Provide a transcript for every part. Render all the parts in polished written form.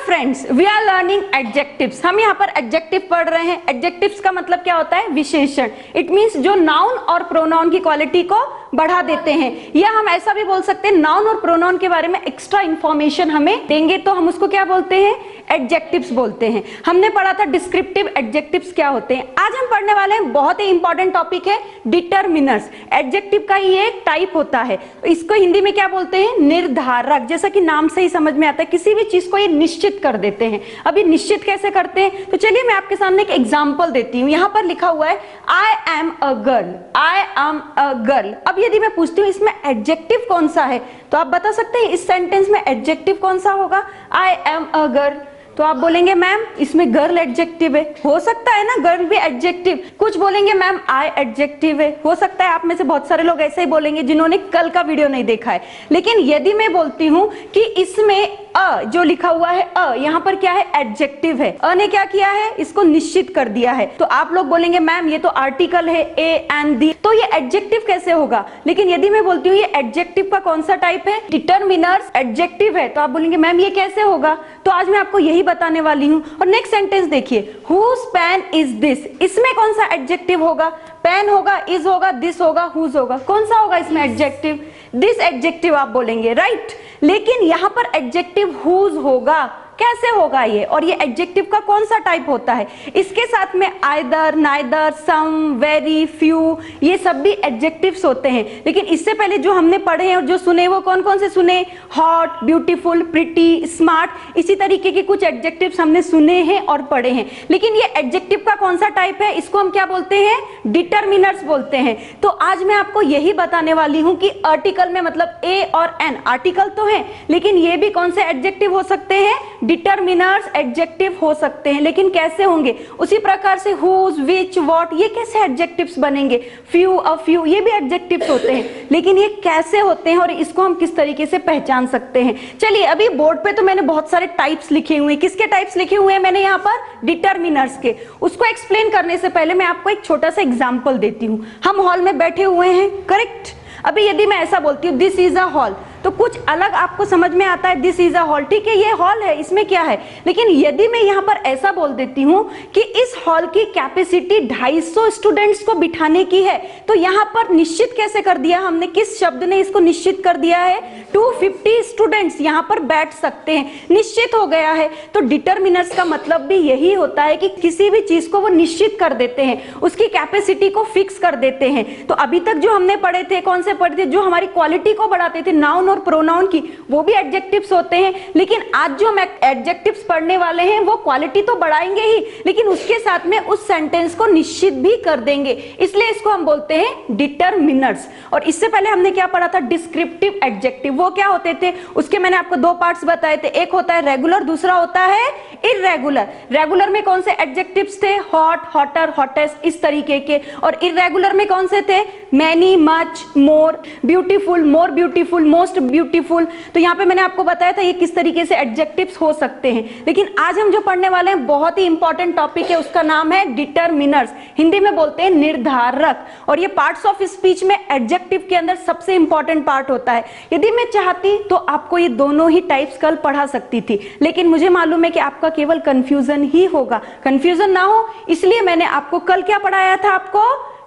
Friends, we are learning adjectives. हम यहाँ पर एडजेक्टिव पढ़ रहे हैं। एडजेक्टिव्स का मतलब क्या होता है? विशेषण। इट मीन्स जो नाउन और प्रोनाउन की क्वालिटी को बढ़ा देते हैं, या हम ऐसा भी बोल सकते हैं नाउन और प्रोनाउन के बारे में एक्स्ट्रा इंफॉर्मेशन हमें देंगे तो हम उसको क्या बोलते हैं? एडजेक्टिव्स बोलते हैं। हमने पढ़ा था डिस्क्रिप्टिव एडजेक्टिव्स क्या होते हैं। आज हम पढ़ने वाले हैं बहुत ही इंपॉर्टेंट टॉपिक है डिटरमिनर्स। एडजेक्टिव का ही एक टाइप होता है, इसको हिंदी में क्या बोलते हैं? निर्धारक। जैसा कि नाम से ही समझ में आता है, किसी भी चीज को ये निश्चित कर देते हैं। अभी निश्चित कैसे करते हैं? तो चलिए मैं आपके सामने एक एग्जांपल देती हूँ। यहाँ पर लिखा हुआ है I am a girl, I am a girl. अब यदि मैं पूछती हूँ इसमें एडजेक्टिव कौन सा है, तो आप बता सकते हैं इस सेंटेंस में एडजेक्टिव कौन सा होगा? I am a girl. तो आप बोलेंगे मैम इसमें गर्ल एडजेक्टिव है। हो सकता है ना गर्ल भी एडजेक्टिव। कुछ बोलेंगे मैम आई एडजेक्टिव है। हो सकता है आप में से बहुत सारे लोग ऐसे ही बोलेंगे जिन्होंने कल का वीडियो नहीं देखा है। लेकिन यदि मैं बोलती हूँ कि इसमें अ जो लिखा हुआ है अ, यहाँ पर क्या है? एडजेक्टिव है। अ ने क्या किया है? इसको निश्चित कर दिया है। तो आप लोग बोलेंगे मैम ये तो आर्टिकल है ए एंड दी, तो ये एडजेक्टिव कैसे होगा? लेकिन यदि मैं बोलती हूँ ये एडजेक्टिव का कौन सा टाइप है? डिटरमिनर्स एडजेक्टिव है, तो आप बोलेंगे मैम ये कैसे होगा? तो आज मैं आपको यही बताने वाली हूँ। और नेक्स्ट सेंटेंस देखिए, हुज पेन इज दिस। इसमें कौन सा एडजेक्टिव होगा? पेन होगा, इज होगा, दिस होगा, हुज होगा? कौन सा होगा इसमें एडजेक्टिव? दिस एडजेक्टिव आप बोलेंगे, राइट। लेकिन यहाँ पर एडजेक्टिव हुज होगा। कैसे होगा ये? और ये एडजेक्टिव का कौन सा टाइप होता है? इसके साथ में आइदर, नाइदर, सम, वेरी, फ्यू, ये सब भी एडजेक्टिव्स होते हैं। लेकिन इससे पहले जो हमने पढ़े हैं और जो सुने वो कौन कौन से सुने? हॉट, ब्यूटीफुल, प्रिटी, स्मार्ट, इसी तरीके के कुछ एडजेक्टिव्स हमने सुने हैं और पढ़े हैं। लेकिन ये एडजेक्टिव का कौन सा टाइप है? इसको हम क्या बोलते हैं? डिटरमिनर्स बोलते हैं। तो आज मैं आपको यही बताने वाली हूं कि आर्टिकल में मतलब ए और एन आर्टिकल तो है, लेकिन ये भी कौन से एडजेक्टिव हो सकते हैं? डिटरमिनर्स एडजेक्टिव हो सकते हैं। लेकिन कैसे होंगे? उसी प्रकार से हुज, विच, व्हाट, ये कैसे एडजेक्टिव्स बनेंगे? फ्यू, अ फ्यू, ये भी एडजेक्टिव्स होते हैं। लेकिन ये कैसे होते हैं और इसको हम किस तरीके से पहचान सकते हैं? चलिए, अभी बोर्ड पे तो मैंने बहुत सारे टाइप्स लिखे हुए हैं। किसके टाइप्स लिखे हुए हैं मैंने यहाँ पर? डिटरमिनर्स के। उसको एक्सप्लेन करने से पहले मैं आपको एक छोटा सा एग्जाम्पल देती हूँ। हम हॉल में बैठे हुए हैं, करेक्ट? अभी यदि मैं ऐसा बोलती हूँ दिस इज अ हॉल, तो कुछ अलग आपको समझ में आता है। दिस इज अ हॉल, ठीक है, ये हॉल है, इसमें क्या है? लेकिन यदि मैं यहाँ पर ऐसा बोल देती हूँ कि इस हॉल की कैपेसिटी 250 स्टूडेंट्स को बिठाने की है, तो यहाँ पर निश्चित कैसे कर दिया हमने? किस शब्द ने इसको निश्चित कर दिया है? 250 स्टूडेंट्स यहाँ पर बैठ सकते हैं, निश्चित हो गया है। तो डिटरमिनर्स का मतलब भी यही होता है कि किसी भी चीज को वो निश्चित कर देते हैं, उसकी कैपेसिटी को फिक्स कर देते हैं। तो अभी तक जो हमने पढ़े थे, कौन से पढ़े थे? जो हमारी क्वालिटी को बढ़ाते थे, नाउन और प्रोनाउन की, वो भी एडजेक्टिव्स होते हैं। लेकिन आज जो हम एडजेक्टिव्स पढ़ने वाले हैं वो क्वालिटी तो बढ़ाएंगे ही, लेकिन उसके साथ में उस सेंटेंस को निश्चित भी कर देंगे। इसलिए इसको हम बोलते हैं डिटरमिनर्स। और इससे पहले हमने क्या पढ़ा था? Descriptive adjective. वो क्या होते थे? उसके मैंने आपको दो पार्ट्स बताए थे। एक होता है रेगुलर, दूसरा होता है इररेगुलर। रेगुलर में कौन से एडजेक्टिव्स थे? हॉट, हॉटर, हॉटेस्ट, इस तरीके के। और इररेगुलर में कौन से थे? Many, much, more, beautiful, more beautiful, most beautiful. तो यहाँ पे मैंने आपको बताया था ये किस तरीके से एडजेक्टिव्स हो सकते हैं। लेकिन आज हम जो पढ़ने वाले हैं बहुत ही इंपॉर्टेंट टॉपिक है, उसका नाम है डिटरमिनर्स। हिंदी में बोलते हैं निर्धारक। और ये पार्ट्स ऑफ स्पीच में एडजेक्टिव के अंदर सबसे इंपॉर्टेंट पार्ट होता है। यदि मैं चाहती तो आपको ये दोनों ही टाइप्स कल पढ़ा सकती थी, लेकिन मुझे मालूम है कि आपका केवल कंफ्यूजन ही होगा। कंफ्यूजन ना हो इसलिए मैंने आपको कल क्या पढ़ाया था? आपको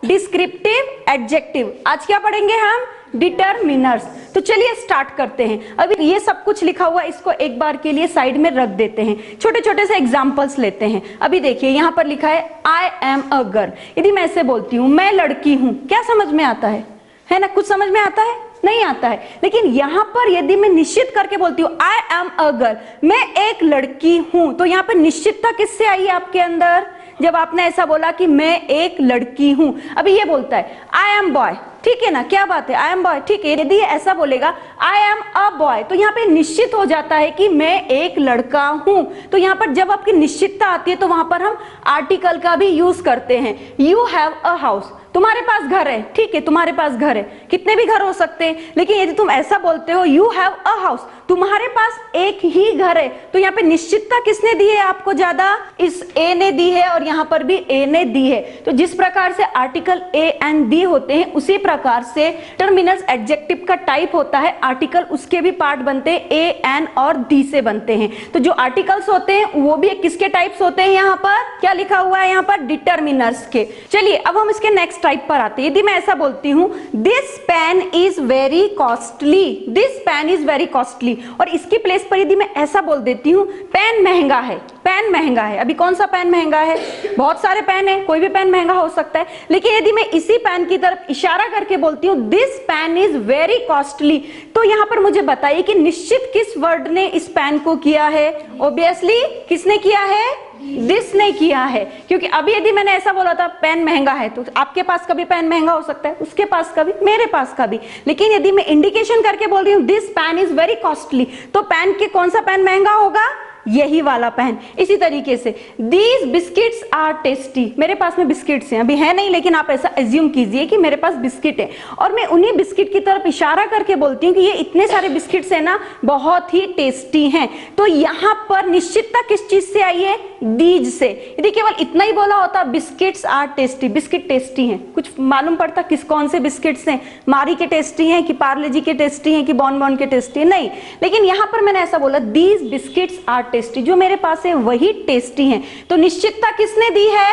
डिस्क्रिप्टिव एडजेक्टिव। आज क्या पढ़ेंगे हम? डिटरमिनर्स। तो चलिए स्टार्ट करते हैं। अभी ये सब कुछ लिखा हुआ, इसको एक बार के लिए साइड में रख देते हैं, छोटे छोटे से एग्जांपल्स लेते हैं। अभी देखिए यहाँ पर लिखा है आई एम अ गर्ल। यदि मैं ऐसे बोलती हूँ मैं लड़की हूँ, क्या समझ में आता है ना? कुछ समझ में आता है? नहीं आता है। लेकिन यहाँ पर यदि मैं निश्चित करके बोलती हूँ आई एम अ गर्ल, मैं एक लड़की हूं, तो यहाँ पर निश्चितता किससे आई आपके अंदर? जब आपने ऐसा बोला कि मैं एक लड़की हूं। अभी ये बोलता है आई एम बॉय, ठीक है ना? क्या बात है? आई एम बॉय, ठीक है। यदि ये ऐसा बोलेगा आई एम अ बॉय, तो यहाँ पे निश्चित हो जाता है कि मैं एक लड़का हूं। तो यहाँ पर जब आपकी निश्चितता आती है तो वहां पर हम आर्टिकल का भी यूज करते हैं। यू हैव अ हाउस, तो तुम्हारे पास घर है, ठीक है, तुम्हारे पास घर है, कितने भी घर हो सकते हैं, लेकिन यदि तुम ऐसा बोलते हो यू हैव अ हाउस, तुम्हारे पास एक ही घर है, तो यहाँ पे निश्चितता किसने दी है आपको ज्यादा? इस ए ने दी है और यहाँ पर भी ए ने दी है। तो जिस प्रकार से आर्टिकल ए एंड दी होते हैं उसी प्रकार से डिटरमिनर्स एडजेक्टिव का टाइप होता है, आर्टिकल उसके भी पार्ट बनते हैं, ए एन और दी से बनते हैं। तो जो आर्टिकल्स होते हैं वो भी किसके टाइप्स होते हैं? यहाँ पर क्या लिखा हुआ है? यहाँ पर डिटरमिनर्स के। चलिए अब हम इसके नेक्स्ट टाइप पर आते हैं। यदि मैं ऐसा बोलती हूँ this pen is very costly, this pen is very costly, और इसकी प्लेस पर यदि मैं ऐसा बोल देती हूँ पेन महंगा है, पेन महंगा है। अभी कौन सा पेन महंगा है? बहुत सारे पेन है, कोई भी पेन महंगा हो सकता है, लेकिन यदि मैं इसी पेन की तरफ इशारा करके बोलती हूँ this pen is very costly, तो यहाँ पर मुझे बताइए कि निश्चित किस वर्ड ने इस पेन को किया है? ऑब्वियसली किसने किया है? दिस ने किया है, क्योंकि अभी यदि मैंने ऐसा बोला था पेन महंगा है, तो आपके पास का भी पेन महंगा हो सकता है, उसके पास का भी, मेरे पास का भी, लेकिन यदि मैं इंडिकेशन करके बोल रही हूँ this pen is very costly, तो पेन के कौन सा पेन महंगा होगा? यही वाला पेन। इसी तरीके से दीज बिस्किट्स आर टेस्टी, मेरे पास में बिस्किट्स हैं, अभी है नहीं, लेकिन आप ऐसा एज्यूम कीजिए कि मेरे पास बिस्किट है और मैं उन्हीं बिस्किट की तरफ इशारा करके बोलती हूँ कि ये इतने सारे बिस्किट्स है ना, बहुत ही टेस्टी हैं। तो यहाँ पर निश्चितता किस चीज से आई है? दीज से। यदि केवल इतना ही बोला होता biscuits are tasty, biscuit tasty हैं, कुछ मालूम पड़ता किस कौन से बिस्किट्स हैं, मारी के टेस्टी हैं कि पार्ले जी के टेस्टी हैं कि बॉन के टेस्टी है, नहीं, लेकिन यहाँ पर मैंने ऐसा बोला दीज बिस्किट्स आर टेस्टी, जो मेरे पास है वही टेस्टी हैं। तो निश्चितता किसने दी है?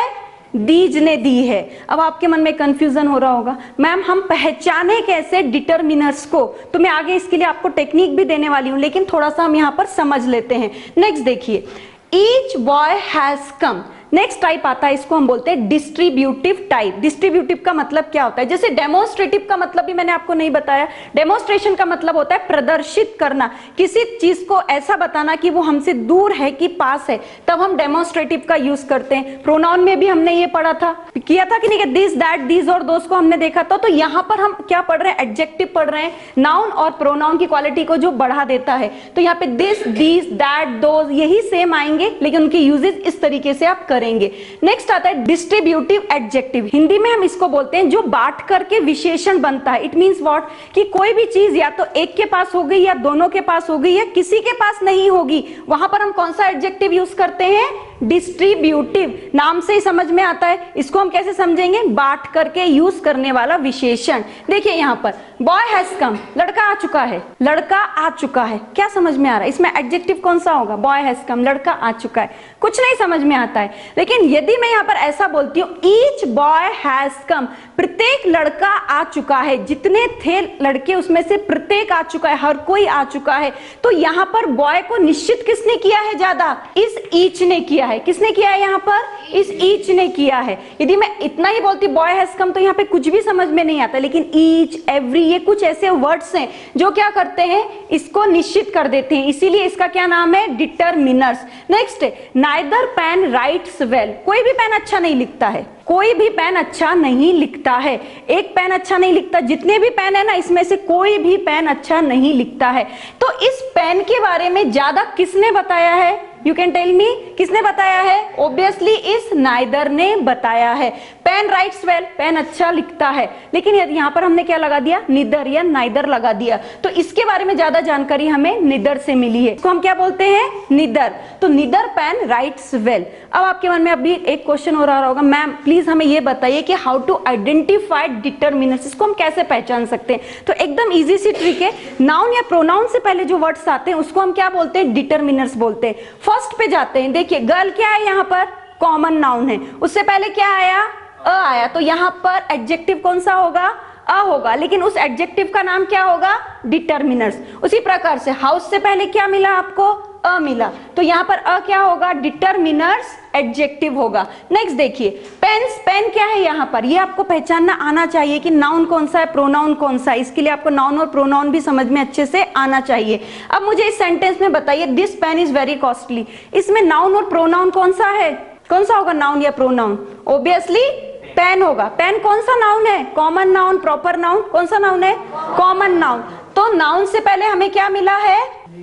दीज ने दी है। अब आपके मन में कंफ्यूजन हो रहा होगा, मैम हम पहचाने कैसे डिटरमिनर्स को? तो मैं आगे इसके लिए आपको टेक्निक भी देने वाली हूं, लेकिन थोड़ा सा हम यहाँ पर समझ लेते हैं। नेक्स्ट देखिए, each boy has come, next type आता है, इसको हम बोलते हैं डिस्ट्रीब्यूटिव टाइप। डिस्ट्रीब्यूटिव का मतलब क्या होता है? जैसे डेमोन्स्ट्रेटिव का मतलब भी मैंने आपको नहीं बताया। डेमोन्स्ट्रेशन का मतलब होता है प्रदर्शित करना, किसी चीज को ऐसा बताना कि वो हमसे दूर है कि पास है, तब हम डेमोन्स्ट्रेटिव का यूज करते हैं। प्रोनाउन में भी हमने ये पढ़ा था, किया था कि नहीं, दिस दैट दीज और दोस को हमने देखा था। तो यहाँ पर हम क्या पढ़ रहे हैं? एडजेक्टिव पढ़ रहे हैं, नाउन और प्रोनाउन की क्वालिटी को जो बढ़ा देता है। तो यहाँ पे दिस, दीज, दैट, दोज यही सेम आएंगे, लेकिन उनकी यूजेज इस तरीके से आप करेंगे। नेक्स्ट आता है डिस्ट्रीब्यूटिव एडजेक्टिव। हिंदी में हम इसको बोलते हैं जो बांट करके विशेषण बनता है। It means what? कि कोई भी चीज या तो एक के पास हो गई या दोनों के पास हो गई या किसी के पास नहीं होगी, वहां पर हम कौन सा एडजेक्टिव यूज करते हैं? डिस्ट्रीब्यूटिव। नाम से ही समझ में आता है, इसको हम कैसे समझेंगे? बांट करके यूज करने वाला विशेषण। देखिए यहाँ पर बॉय हैज कम, लड़का आ चुका है, लड़का आ चुका है, क्या समझ में आ रहा है? इसमें एडजेक्टिव कौन सा होगा? बॉय हैज कम, लड़का आ चुका है, कुछ नहीं समझ में आता है। लेकिन यदि मैं यहाँ पर ऐसा बोलती हूँ ईच बॉय हैज कम, प्रत्येक लड़का आ चुका है, जितने थे लड़के उसमें से प्रत्येक आ चुका है, हर कोई आ चुका है, तो यहाँ पर बॉय को निश्चित किसने किया है ज्यादा? इस ईच ने किया है। किसने किया है यहाँ पर? इस ईच ने किया है। यदि मैं इतना ही बोलती बॉय हैज कम, तो यहाँ पे कुछ भी समझ में नहीं आता, लेकिन ईच, एवरी, ये कुछ ऐसे वर्ड्स हैं जो क्या करते हैं? इसको निश्चित कर देते हैं, इसीलिए इसका क्या नाम है? Determiners. Next, neither pen writes well, कोई भी पेन अच्छा नहीं लिखता है, कोई भी पेन अच्छा नहीं लिखता है, एक पेन अच्छा नहीं लिखता, जितने भी पेन है ना इसमें से कोई भी पेन अच्छा नहीं लिखता है। तो इस पेन के बारे में ज्यादा किसने बताया है? यू कैन टेल मी, किसने बताया है? ऑब्वियसली इस नाइदर ने बताया है। पेन राइट्स वेल, पेन अच्छा लिखता है, लेकिन यहाँ पर हमने क्या लगा दिया? निदर या नाइदर लगा दिया, तो इसके बारे में ज्यादा जानकारी हमें निदर से मिली है, इसको हम क्या बोलते हैं? निदर। तो निदर पेन राइट्स वेल। अब आपके मन में अभी एक क्वेश्चन हो रहा होगा, मैम प्लीज हमें ये बताइए कि हाउ टू आइडेंटिफाई डिटरमिनर्स, इसको हम कैसे पहचान सकते हैं? तो एकदम इजी सी ट्रिक है, नाउन या प्रोनाउन से पहले जो वर्ड्स आते हैं उसको हम क्या बोलते हैं? डिटरमिनर्स बोलते हैं। फर्स्ट पे जाते हैं, देखिए गर्ल क्या है यहाँ पर? कॉमन नाउन है, उससे पहले क्या आया? अ आया, तो यहाँ पर एडजेक्टिव कौन सा होगा? अ होगा, लेकिन उस एडजेक्टिव का नाम क्या होगा? डिटरमिनर्स। उसी प्रकार से हाउस से पहले क्या मिला आपको? अ मिला, तो यहाँ पर अ क्या होगा? डिटरमिनर्स एडजेक्टिव होगा। नेक्स्ट देखिए पेन्स, पेन क्या है यहाँ पर? ये आपको पहचानना आना चाहिए कि नाउन कौन सा है, प्रोनाउन कौन सा है। इसके लिए आपको नाउन और प्रोनाउन भी समझ में अच्छे से आना चाहिए। अब मुझे इस सेंटेंस में बताइए this pen is very costly, इसमें नाउन और प्रोनाउन कौन सा है? कौन सा होगा नाउन या प्रोनाउन? ऑब्वियसली पेन होगा। पेन कौन सा नाउन है? कॉमन नाउन, प्रॉपर नाउन, कौन सा नाउन है? Common noun. तो नाउन से पहले हमें क्या मिला है?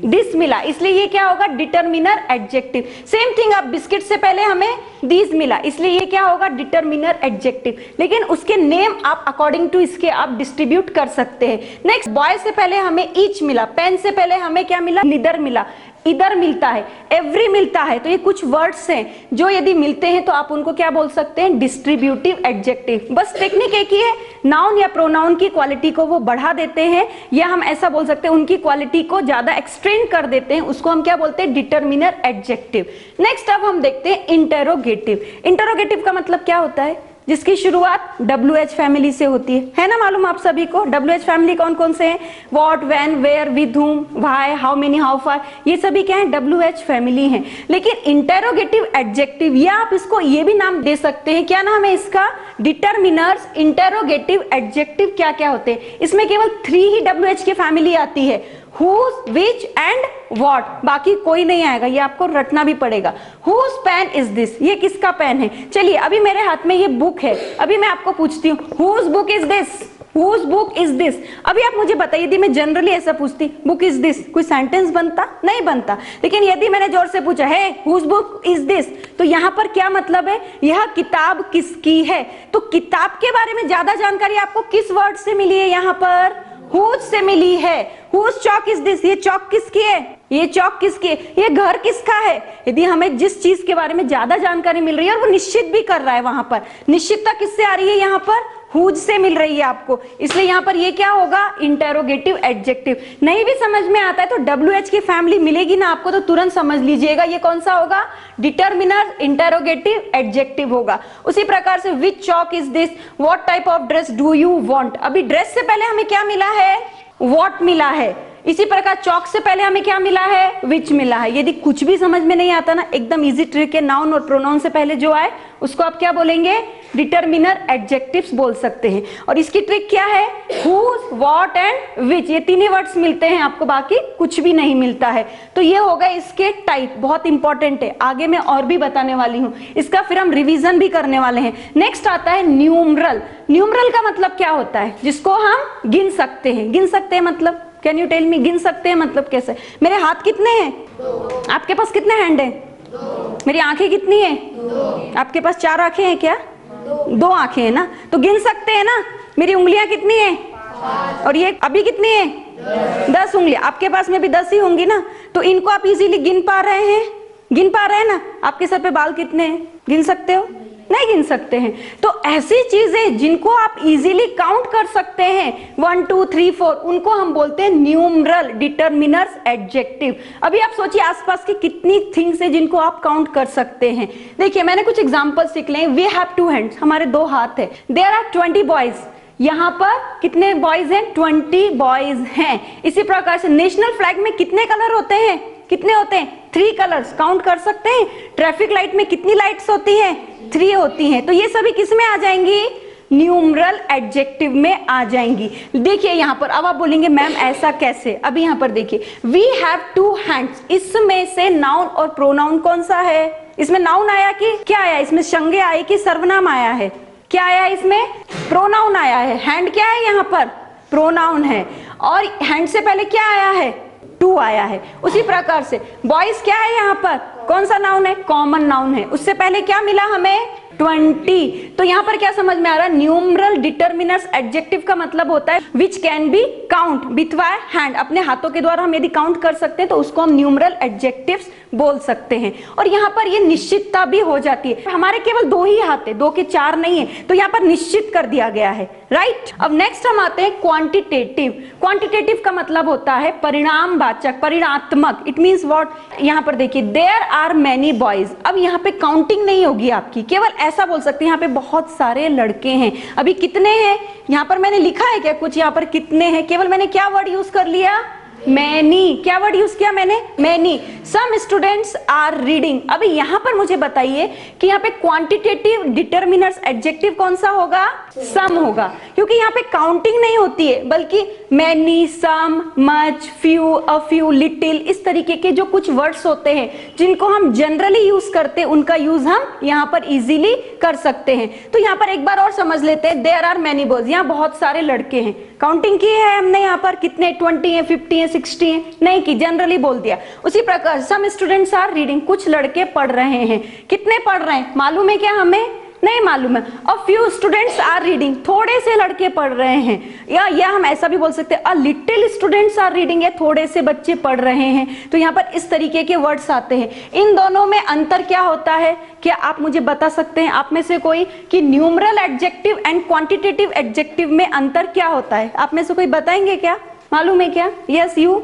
दिस मिला, इसलिए ये क्या होगा, डिटर्मिनर एडजेक्टिव। सेम थिंग, अब बिस्किट से पहले हमें दिस मिला, इसलिए ये क्या होगा, डिटर्मिनर एडजेक्टिव। लेकिन उसके नेम आप अकॉर्डिंग टू इसके आप डिस्ट्रीब्यूट कर सकते हैं। नेक्स्ट, बॉय से पहले हमें ईच मिला, पेन से पहले हमें क्या मिला, निदर मिला, इधर मिलता है, एवरी मिलता है। तो ये कुछ वर्ड्स हैं जो यदि मिलते हैं तो आप उनको क्या बोल सकते हैं, डिस्ट्रीब्यूटिव एडजेक्टिव। बस टेक्निक एक ही है, नाउन या प्रोनाउन की क्वालिटी को वो बढ़ा देते हैं, या हम ऐसा बोल सकते हैं उनकी क्वालिटी को ज्यादा एक्सटेंड कर देते हैं, उसको हम क्या बोलते हैं, डिटर्मिनर एडजेक्टिव। नेक्स्ट अब हम देखते हैं इंटेरोगेटिव। इंटेरोगेटिव का मतलब क्या होता है, जिसकी शुरुआत WH फैमिली से होती है ना, मालूम आप सभी को। WH फैमिली कौन कौन से हैं, what, when, where, with whom, why, how many, how far, ये सभी क्या है, WH फैमिली हैं। लेकिन इंटेरोगेटिव एडजेक्टिव, या आप इसको ये भी नाम दे सकते हैं, क्या नाम है इसका, डिटर्मिनर्स इंटेरोगेटिव एडजेक्टिव। क्या क्या होते हैं इसमें, केवल 3 ही WH की फैमिली आती है, whose, which and what, बाकी कोई नहीं आएगा, ये आपको रटना भी पड़ेगा। whose pen is this, ये किसका पेन है। चलिए अभी मेरे हाथ में ये बुक है, अभी मैं आपको पूछती हूँ whose book is this, whose book is this। अभी आप मुझे बताइए, यदि मैं जनरली ऐसा पूछती book is this, कोई सेंटेंस बनता, नहीं बनता। लेकिन यदि मैंने जोर से पूछा है whose book is this, तो यहाँ पर क्या मतलब है, यह किताब किसकी है। तो किताब के बारे में ज्यादा जानकारी आपको किस वर्ड से मिली है, यहाँ पर whose से मिली है। whose chalk is this, ये चौक किसकी है, ये चौक किसकी है, ये घर किसका है। यदि हमें जिस चीज के बारे में ज्यादा जानकारी मिल रही है और वो निश्चित भी कर रहा है, वहां पर निश्चितता किससे आ रही है, यहाँ पर whose से मिल रही है आपको, इसलिए यहाँ पर ये क्या होगा, इंटेरोगेटिव एडजेक्टिव। नहीं भी समझ में आता है तो WH की फैमिली मिलेगी ना आपको, तो तुरंत समझ लीजिएगा ये कौन सा होगा, डिटर्मिनर इंटेरोगेटिव एडजेक्टिव होगा। उसी प्रकार से which chalk is this, what type of dress do you want. अभी ड्रेस से पहले हमें क्या मिला है, व्हाट मिला है। इसी प्रकार चौक से पहले हमें क्या मिला है, विच मिला है। यदि कुछ भी समझ में नहीं आता ना, एकदम इजी ट्रिक है, नाउन और प्रोनाउन से पहले जो आए उसको आप क्या बोलेंगे, डिटर्मिनर एडजेक्टिव्स बोल सकते हैं। और इसकी ट्रिक क्या है, whose, what एंड which, ये तीन ही वर्ड्स मिलते हैं आपको, बाकी कुछ भी नहीं मिलता है। तो ये हो गए इसके टाइप, बहुत इंपॉर्टेंट है, आगे मैं और भी बताने वाली हूँ इसका, फिर हम रिवीजन भी करने वाले हैं। नेक्स्ट आता है न्यूमरल। न्यूमरल का मतलब क्या होता है, जिसको हम गिन सकते हैं। गिन सकते हैं मतलब, कैन यू टेल मी, गिन सकते हैं मतलब कैसे। मेरे हाथ कितने हैं, आपके पास कितने हैंड है, मेरी आंखें कितनी है, आपके पास 4 आंखें हैं क्या, 2 आंखें हैं ना, तो गिन सकते हैं ना। मेरी उंगलियां कितनी है, और ये अभी कितनी है, 10 उंगलियां, आपके पास में भी 10 ही होंगी ना, तो इनको आप इजीली गिन पा रहे हैं, गिन पा रहे हैं ना। आपके सर पे बाल कितने हैं, गिन सकते हो, नहीं गिन सकते हैं। तो ऐसी चीजें जिनको आप इजीली काउंट कर सकते हैं, 1 2 3 4, उनको हम बोलते हैं न्यूमरल डिटर्मिनर्स एडजेक्टिव। अभी आप सोचिए आसपास की कितनी थिंग्स है जिनको आप काउंट कर सकते हैं। देखिए मैंने कुछ एग्जांपल्स लिख लिए। वी हैव 2 हैंड्स, हमारे 2 हाथ है। देयर आर 20 बॉयज, यहाँ पर कितने बॉयज हैं, 20 बॉयज हैं। इसी प्रकार से नेशनल फ्लैग में कितने कलर होते हैं, कितने होते हैं, 3 कलर्स, काउंट कर सकते हैं। ट्रैफिक लाइट में कितनी लाइट्स होती हैं, 3 होती हैं। तो ये सभी किस में आ जाएंगी, न्यूमरल एडजेक्टिव में आ जाएंगी। देखिए यहाँ पर, अब आप बोलेंगे मैम ऐसा कैसे। अभी यहाँ पर देखिए, वी हैव 2 हैंड्स, इसमें से नाउन और प्रोनाउन कौन सा है, इसमें नाउन आया कि क्या आया, इसमें संज्ञा आई कि सर्वनाम आया है, क्या आया इसमें, प्रोनाउन आया है। हैंड क्या है यहाँ पर, प्रोनाउन है, और हैंड से पहले क्या आया है, 2 आया है। उसी प्रकार से बॉयज क्या है यहाँ पर, कौन सा नाउन है, कॉमन नाउन है, उससे पहले क्या मिला हमें, 20। तो यहाँ पर क्या समझ में आ रहा है, न्यूमरल डिटर्मिनर्स एडजेक्टिव का मतलब होता है which can be count with by hand, अपने हाथों के द्वारा हम यदि काउंट कर सकते हैं तो उसको हम न्यूमरल एडजेक्टिव्स बोल सकते हैं। और यहाँ पर ये निश्चितता भी हो जाती है, हमारे केवल 2 ही हाथ है, 2 के 4 नहीं है, तो यहाँ पर निश्चित कर दिया गया है, राइट। अब नेक्स्ट हम आते हैं क्वांटिटेटिव। क्वांटिटेटिव का मतलब होता है परिणामवाचक, परिणात्मक। इट मीन्स व्हाट, यहाँ पर देखिए देयर आर मैनी बॉयज। अब यहाँ पे काउंटिंग नहीं होगी आपकी, केवल ऐसा बोल सकते हैं यहाँ पे बहुत सारे लड़के हैं। अभी कितने हैं, यहाँ पर मैंने लिखा है क्या कुछ, यहाँ पर कितने हैं, केवल मैंने क्या वर्ड यूज कर लिया, मैनी। क्या वर्ड यूज किया मैंने, many. Some students are reading. अभी यहाँ पर मुझे बताइए कि यहाँ पे क्वांटिटेटिव डिटर्मिनर्स एडजेक्टिव कौन सा होगा, सम होगा, क्योंकि यहाँ पे काउंटिंग नहीं होती है, बल्कि many, some, much, few, a few, little, इस तरीके के जो कुछ वर्ड्स होते हैं जिनको हम जनरली यूज करते हैं, उनका यूज हम यहाँ पर इजीली कर सकते हैं। तो यहाँ पर एक बार और समझ लेते हैं, देयर आर मैनी बॉयज, यहाँ बहुत सारे लड़के हैं। काउंटिंग की है हमने यहाँ पर, कितने 20 है, 50 है, 60 है, नहीं की, जनरली बोल दिया। उसी प्रकार सम स्टूडेंट्स आर रीडिंग, कुछ लड़के पढ़ रहे हैं। कितने पढ़ रहे हैं मालूम है क्या हमें? नहीं मालूम है। A few students are reading, थोड़े से लड़के पढ़ रहे हैं। या हम ऐसा भी बोल सकते हैं a little students are reading, या थोड़े से बच्चे पढ़ रहे हैं। तो यहाँ पर इस तरीके के वर्ड्स आते हैं। इन दोनों में अंतर क्या होता है? क्या आप मुझे बता सकते हैं आप में से कोई कि numeral adjective and quantitative adjective में अंतर क्या होता है? आप में से कोई बताएंगे क्या? मालूम है क्या? यस यू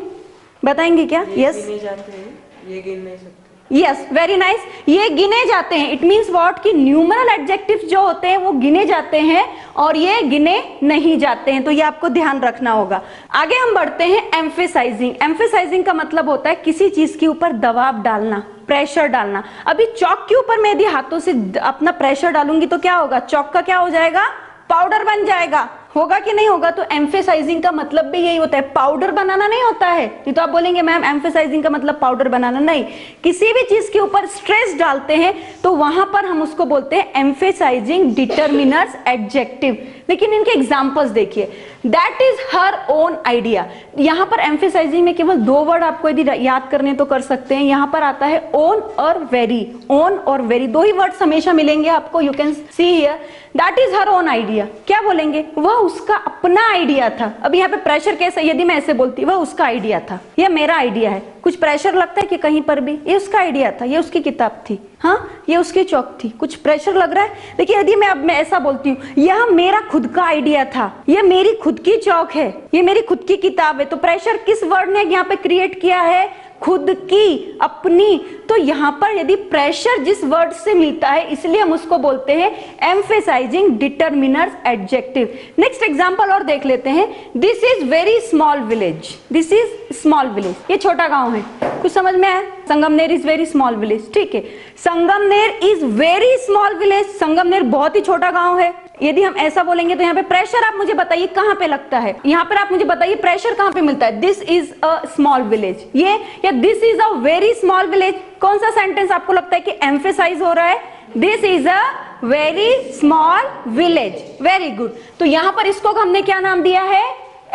बताएंगे क्या? यस, ये गिन नहीं सकते। Yes, very nice. ये गिने जाते हैं, इट मीन्स व्हाट कि न्यूमरल एडजेक्टिव्स जो होते हैं वो गिने जाते हैं और ये गिने नहीं जाते हैं। तो ये आपको ध्यान रखना होगा। आगे हम बढ़ते हैं एम्फेसाइजिंग। एम्फेसाइजिंग का मतलब होता है किसी चीज के ऊपर दबाव डालना, प्रेशर डालना। अभी चौक के ऊपर मैं यदि हाथों से अपना प्रेशर डालूंगी तो क्या होगा? चौक का क्या हो जाएगा? पाउडर बन जाएगा। होगा कि नहीं होगा? तो एम्फेसाइजिंग का मतलब भी यही होता है, पाउडर बनाना नहीं होता है। नहीं तो आप बोलेंगे मैम एम्फेसाइजिंग का मतलब पाउडर बनाना, नहीं। किसी भी चीज के ऊपर स्ट्रेस डालते हैं तो वहां पर हम उसको बोलते हैं एम्फेसाइजिंग डिटरमिनर्स एडजेक्टिव। लेकिन इनके एग्जांपल्स देखिए, that is her own idea. यहां पर एम्फेसाइजिंग में केवल दो वर्ड आपको यदि याद करने तो कर सकते हैं। यहां पर आता है ओन और वेरी। ओन और वेरी दो ही वर्ड्स हमेशा मिलेंगे आपको। You can see here that is her own idea. क्या बोलेंगे? वह उसका अपना आइडिया था। अब यहाँ पे प्रेशर कैसे? यदि मैं ऐसे बोलती वह उसका आइडिया था, यह मेरा आइडिया है, कुछ प्रेशर लगता है कि कहीं पर भी? ये उसका आइडिया था, ये उसकी किताब थी, हाँ ये उसकी चौक थी, कुछ प्रेशर लग रहा है। देखिए यदि मैं ऐसा बोलती हूँ यह मेरा खुद का आइडिया था, यह मेरी खुद की चौक है, ये मेरी खुद की किताब है, तो प्रेशर किस वर्ड ने यहाँ पे क्रिएट किया है? खुद की, अपनी। तो यहाँ पर यदि प्रेशर जिस वर्ड से मिलता है इसलिए हम उसको बोलते हैं emphasizing determiners adjective. Next example और देख लेते हैं। This is very small village. This is small village, ये छोटा गांव है। कुछ समझ में आया? Sangamner is very small village, ठीक है। Sangamner is very small village, Sangamner बहुत ही छोटा गांव है। यदि हम ऐसा बोलेंगे तो यहाँ पे प्रेशर आप मुझे बताइए कहां पे लगता है? यहाँ पर आप मुझे बताइए प्रेशर कहां पे मिलता है? This is a small village, ये, या this is a very small village. कौन सा सेंटेंस आपको लगता है कि एम्फेसाइज हो रहा है? This is a very small village. Very good. तो यहाँ पर इसको हमने क्या नाम दिया है?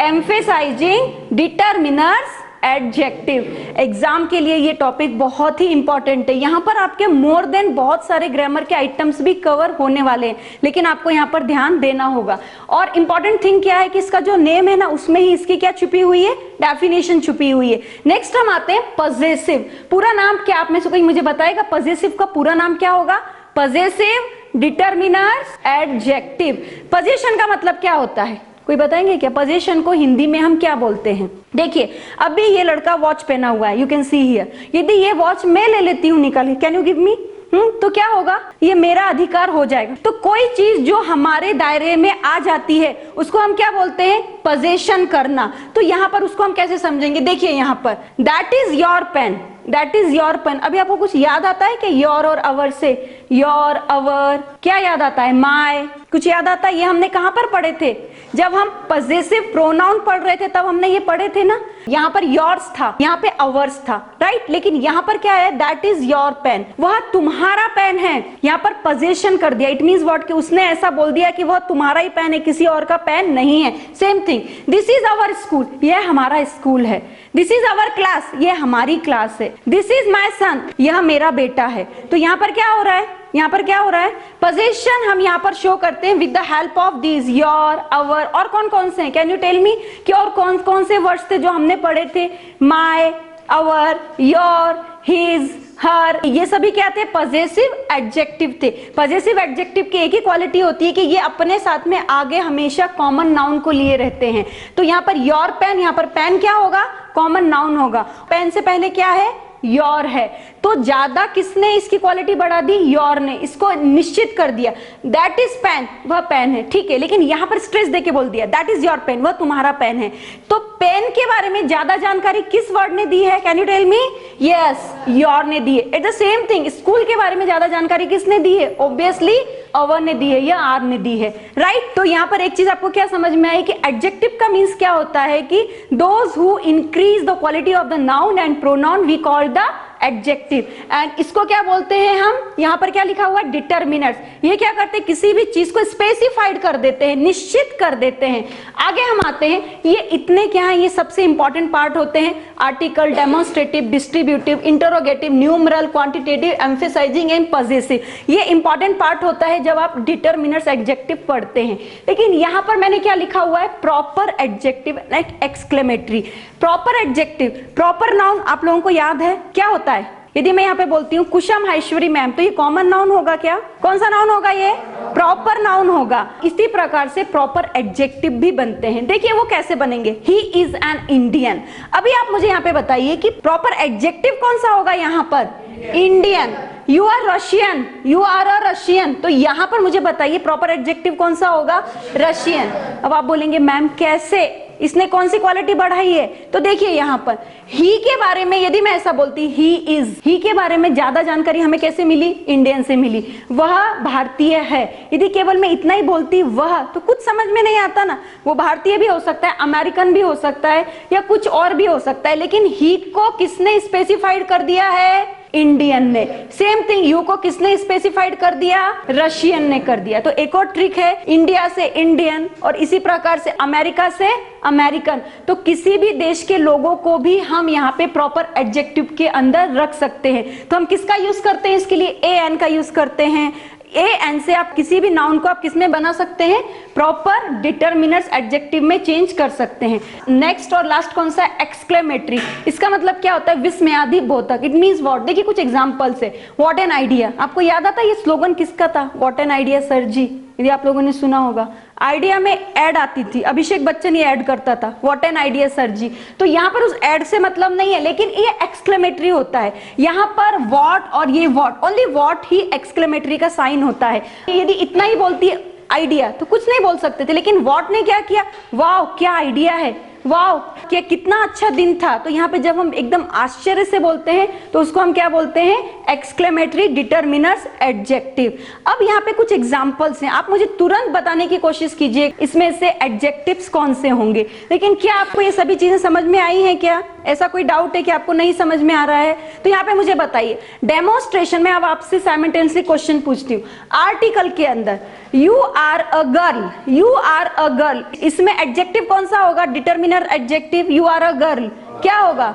Emphasizing determiners adjective. एग्जाम के लिए ये टॉपिक बहुत ही इंपॉर्टेंट है। यहाँ पर आपके मोर देन बहुत सारे ग्रामर के आइटम्स भी कवर होने वाले हैं, लेकिन आपको यहाँ पर ध्यान देना होगा। और इंपॉर्टेंट थिंग क्या है कि इसका जो नेम है ना उसमें ही इसकी क्या छुपी हुई है? डेफिनेशन छुपी हुई है। नेक्स्ट हम आते हैं पजेसिव। पूरा नाम क्या आप में से कोई मुझे बताएगा? पजेसिव का पूरा नाम क्या होगा? Possessive determiners adjective. पोजीशन का मतलब क्या होता है? कोई बताएंगे क्या? पोजीशन को हिंदी में हम क्या बोलते हैं? देखिए अभी ये लड़का वॉच पहना हुआ है, यू कैन सी हियर। यदि ये वॉच मैं ले लेती हूँ निकाल के, कैन यू गिव मी? तो क्या होगा? ये मेरा अधिकार हो जाएगा। तो कोई चीज जो हमारे दायरे में आ जाती है उसको हम क्या बोलते हैं? पोजेशन करना। तो यहाँ पर उसको हम कैसे समझेंगे? देखिए यहाँ पर that is your pen, that is your pen. अभी आपको कुछ याद आता है कि योर और अवर से? योर, अवर, क्या याद आता है? माय, कुछ याद आता है? ये हमने कहां पर पढ़े थे? जब हम पजेसिव प्रोनाउन पढ़ रहे थे तब हमने ये पढ़े थे ना। यहाँ पर योर्स था, यहाँ पे अवर्स था, राइट। लेकिन यहाँ पर क्या है? दैट इज योर पेन, वह तुम्हारा पेन है। यहाँ पर पोजीशन कर दिया। इट मींस व्हाट कि उसने ऐसा बोल दिया कि वह तुम्हारा ही पेन है, किसी और का पेन नहीं है। Same thing, this is our school, यह हमारा स्कूल है। दिस इज आवर क्लास, यह हमारी क्लास है। दिस इज माई सन, यह मेरा बेटा है। तो यहाँ पर क्या हो रहा है? यहाँ पर क्या हो रहा है? पोजीशन हम यहाँ पर शो करते हैं with the help of these, your, our, और कौन कौन से हैं? कैन यू टेल मी कि और कौन कौन से वर्ड्स थे जो हमने पढ़े थे? माय, अवर, योर, हिज, हर, ये सभी क्या थे? पजेसिव एडजेक्टिव थे। पजेसिव एडजेक्टिव की एक ही क्वालिटी होती है कि ये अपने साथ में आगे हमेशा कॉमन नाउन को लिए रहते हैं। तो यहाँ पर योर पेन, यहाँ पर पेन क्या होगा? कॉमन नाउन होगा। पेन से पहले क्या है? योर है। तो ज्यादा किसने इसकी क्वालिटी बढ़ा दी? योर ने। इसको निश्चित कर दिया दैट इज पेन, वह पेन है, ठीक है। लेकिन यहां पर स्ट्रेस देके बोल दिया दैट इज योर पेन, वह तुम्हारा पेन है। तो पेन के बारे में ज्यादा जानकारी किस वर्ड ने दी है? Can you tell me? Yes, your ने दी है। It's the same thing, school के बारे में ज्यादा जानकारी किसने दी है? ऑब्वियसली अवर ने दी है या आर ने दी है, राइट। तो यहाँ पर एक चीज आपको क्या समझ में आई कि एडजेक्टिव का मीन्स क्या होता है कि those who increase the quality of the noun and pronoun we call the adjective. And इसको क्या बोलते हैं हम, यहाँ पर क्या लिखा हुआ है, डिटरमिनर्स। ये क्या करते हैं, किसी भी चीज को स्पेसिफाइड कर देते हैं, निश्चित कर देते हैं। आगे हम आते हैं, ये इतने क्या है, ये सबसे इंपॉर्टेंट पार्ट होते हैं, article, demonstrative, distributive, interrogative, numeral, quantitative, emphasizing and possessive. ये इंपॉर्टेंट पार्ट होता है जब आप डिटरमिनर्स एडजेक्टिव पढ़ते हैं। लेकिन यहाँ पर मैंने क्या लिखा हुआ है, proper adjective and exclamatory. Proper adjective, proper noun आप लोगों को याद है क्या होता है? यदि मैं यहाँ पे बोलती हूँ कुशम हाइश्वरी मैम, तो ये कॉमन नाउन होगा क्या? कौन सा नाउन होगा? ये प्रॉपर नाउन होगा। इसी प्रकार से प्रॉपर एडजेक्टिव भी बनते हैं। देखिए वो कैसे बनेंगे, ही इज एन इंडियन। अभी आप मुझे यहाँ पे बताइए कि प्रॉपर एडजेक्टिव कौन सा होगा यहाँ पर? Indian. You are Russian, you are a Russian, तो यहाँ पर मुझे बताइए प्रॉपर एडजेक्टिव कौन सा होगा? रशियन। अब आप बोलेंगे मैम कैसे, इसने कौन सी क्वालिटी बढ़ाई है? तो देखिए यहाँ पर ही के बारे में यदि मैं ऐसा बोलती, ही इज, ही के बारे में ज्यादा जानकारी हमें कैसे मिली? इंडियन से मिली। वह भारतीय है, यदि केवल मैं इतना ही बोलती वह, तो कुछ समझ में नहीं आता ना। वो भारतीय भी हो सकता है, अमेरिकन भी हो सकता है, या कुछ और भी हो सकता है, लेकिन ही को किसने स्पेसिफाइड कर दिया है? इंडियन ने। सेम थिंग यू को किसने स्पेसिफाइड कर दिया? रशियन ने कर दिया। तो एक और ट्रिक है, इंडिया से इंडियन और इसी प्रकार से अमेरिका से अमेरिकन। तो किसी भी देश के लोगों को भी हम यहाँ पे प्रॉपर एडजेक्टिव के अंदर रख सकते हैं। तो हम किसका यूज करते हैं इसके लिए? ए एन का यूज करते हैं। ए एन से आप किसी भी नाउन को आप किसमें बना सकते हैं? प्रॉपर डिटरमिनर्स एडजेक्टिव में चेंज कर सकते हैं। नेक्स्ट और लास्ट कौन सा? एक्सक्लेमेटरी। इसका मतलब क्या होता है? विस्मयादि बोधक। It means what? देखिए कुछ एग्जांपल्स है। व्हाट एन आइडिया, आपको याद आता है ये स्लोगन किसका था? व्हाट एन आइडिया सर जी, यदि आप लोगों ने सुना होगा। आइडिया में ऐड आती थी, अभिषेक बच्चन ये ऐड करता था, व्हाट एन आइडिया सर जी। तो यहाँ पर उस ऐड से मतलब नहीं है, लेकिन ये एक्सक्लेमेटरी होता है। यहाँ पर व्हाट और ये what, only what he exclamatory का साइन होता है। यदि इतना ही बोलती आइडिया तो कुछ नहीं बोल सकते थे, लेकिन व्हाट ने क्या किया? वाओ क्या आइडिया है, वाओ क्या कितना अच्छा दिन था। तो यहाँ पे जब हम एकदम आश्चर्य से बोलते हैं तो उसको हम क्या बोलते हैं? Exclamatory determiners adjective. अब यहाँ पे कुछ एग्जांपल्स हैं, आप मुझे तुरंत बताने की कोशिश कीजिए इसमें से एडजेक्टिव्स कौन से होंगे। लेकिन क्या आपको ये सभी चीजें समझ में आई हैं क्या? ऐसा कोई डाउट है कि आपको नहीं समझ में आ रहा है? तो यहाँ पे मुझे बताइए, डेमोन्स्ट्रेशन में अब आपसे साइमल्टेनियसली क्वेश्चन पूछती हूँ। आर्टिकल के अंदर you are a girl, you are a girl, इसमें एडजेक्टिव कौन सा होगा? Determiner adjective. You are a girl क्या होगा?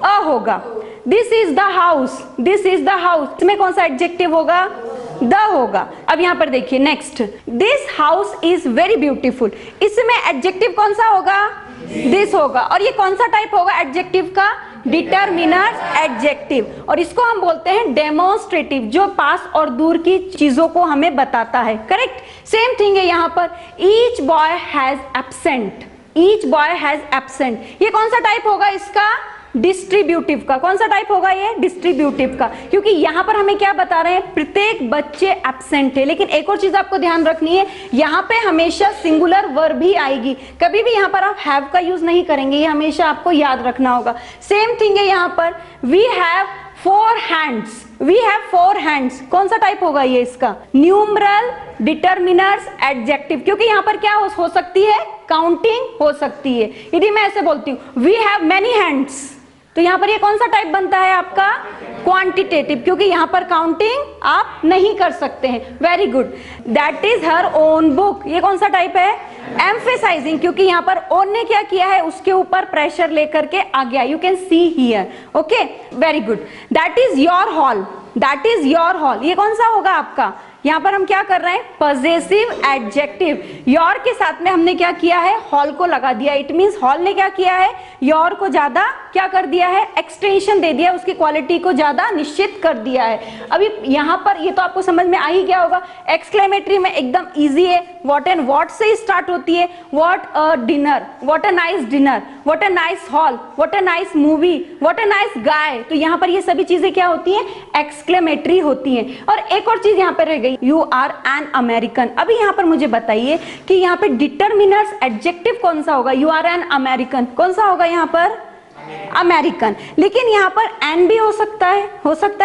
अ होगा। This is the house, this is the house, इसमें कौन सा एडजेक्टिव होगा? द होगा। अब यहाँ पर देखिए next, this house is very beautiful, इसमें एडजेक्टिव कौन सा होगा? दिस होगा। और ये कौन सा टाइप होगा एडजेक्टिव का? Determiner adjective. और इसको हम बोलते हैं डेमोन्स्ट्रेटिव, जो पास और दूर की चीजों को हमें बताता है। करेक्ट। सेम थिंग है यहाँ पर, each boy has absent, each boy has absent, ये कौन सा टाइप होगा इसका? डिस्ट्रीब्यूटिव का। कौन सा टाइप होगा ये? डिस्ट्रीब्यूटिव का, क्योंकि यहाँ पर हमें क्या बता रहे हैं? प्रत्येक बच्चे एब्सेंट है। लेकिन एक और चीज आपको ध्यान रखनी है, यहाँ पे हमेशा सिंगुलर वर्ब ही आएगी, कभी भी यहाँ पर आप हैव का यूज नहीं करेंगे, ये हमेशा आपको याद रखना होगा। सेम थिंग है यहाँ पर, we have 4 hands, we have 4 hands, कौन सा टाइप होगा ये इसका? न्यूमरल डिटरमिनर्स एडजेक्टिव, क्योंकि यहाँ पर क्या हो सकती है? काउंटिंग हो सकती है। यदि मैं ऐसे बोलती हूँ वी हैव मैनी हैंड्स, तो यहाँ पर ये कौन सा टाइप बनता है आपका? क्वांटिटेटिव, क्योंकि यहाँ पर काउंटिंग आप नहीं कर सकते हैं। Very good. That is her own book, ये कौन सा टाइप है? एम्फेसाइजिंग, क्योंकि यहाँ पर ओन ने क्या किया है? उसके ऊपर प्रेशर लेकर के आ गया। You can see here. Okay very good. That is your hall, that is your hall, ये कौन सा होगा आपका? यहाँ पर हम क्या कर रहे हैं? Possessive adjective. योर के साथ में हमने क्या किया है? हॉल को लगा दिया। इट मींस हॉल ने क्या किया है? योर को ज्यादा क्या कर दिया है? एक्सटेंशन दे दिया, उसकी क्वालिटी को ज्यादा निश्चित कर दिया है। अभी यहाँ पर ये तो आपको समझ में आ ही गया होगा। एक्सक्लेमेटरी में एकदम इजी है, व्हाट एंड व्हाट से स्टार्ट होती है। What a dinner, what a nice dinner, what a nice hall, what a nice movie, what a nice guy. तो यहाँ पर ये सभी चीजें क्या होती हैं? एक्सक्लेमेटरी होती हैं। और एक और चीज यहाँ पर रह गई, यू आर एन अमेरिकन। अभी यहाँ पर मुझे बताइए कि यहाँ पे डिटरमिनर्स एडजेक्टिव कौन सा होगा? यू आर एन अमेरिकन कौन सा होगा यहाँ पर? अमेरिकन। लेकिन यहाँ पर एन भी हो सकता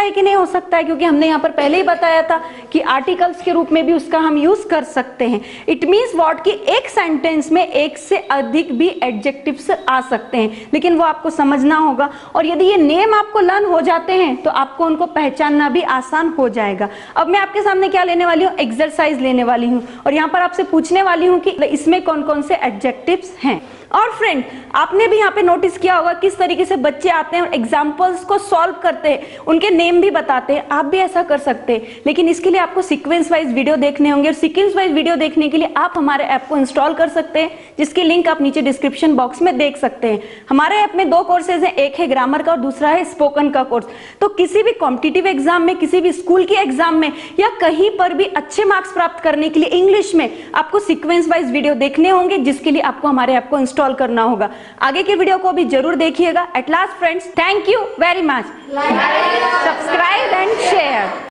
है कि नहीं हो सकता है, क्योंकि हमने यहाँ पर पहले ही बताया था कि आर्टिकल्स के रूप में भी उसका हम यूज कर सकते हैं। इट मीन्स व्हाट कि एक सेंटेंस में एक से अधिक भी एडजेक्टिव्स आ सकते हैं, लेकिन वो आपको समझना होगा। और यदि ये नेम आपको लर्न हो जाते हैं तो आपको उनको पहचानना भी आसान हो जाएगा। अब मैं आपके सामने क्या लेने वाली हूँ, एक्सरसाइज लेने वाली हूँ, और यहाँ पर आपसे पूछने वाली हूँ कि इसमें कौन कौन से एडजेक्टिव्स हैं। और फ्रेंड, आपने भी यहाँ पे नोटिस किया होगा किस तरीके से बच्चे आते हैं और एग्जाम्पल्स को सॉल्व करते हैं, उनके नेम भी बताते हैं। आप भी ऐसा कर सकते हैं, लेकिन इसके लिए आपको सीक्वेंस वाइज वीडियो देखने होंगे। और सीक्वेंस वाइज वीडियो देखने के लिए आप हमारे ऐप को इंस्टॉल कर सकते हैं, जिसकी लिंक आप नीचे डिस्क्रिप्शन बॉक्स में देख सकते हैं। हमारे ऐप में 2 कोर्सेज हैं, एक है ग्रामर का और दूसरा है स्पोकन का कोर्स। तो किसी भी कॉम्पिटिटिव एग्जाम में, किसी भी स्कूल के एग्जाम में, या कहीं पर भी अच्छे मार्क्स प्राप्त करने के लिए इंग्लिश में आपको सीक्वेंस वाइज वीडियो देखने होंगे, जिसके लिए आपको हमारे ऐप को इंस्टॉल करना होगा। आगे के वीडियो को भी जरूर देखिएगा। At last friends, thank you very much. Subscribe and share.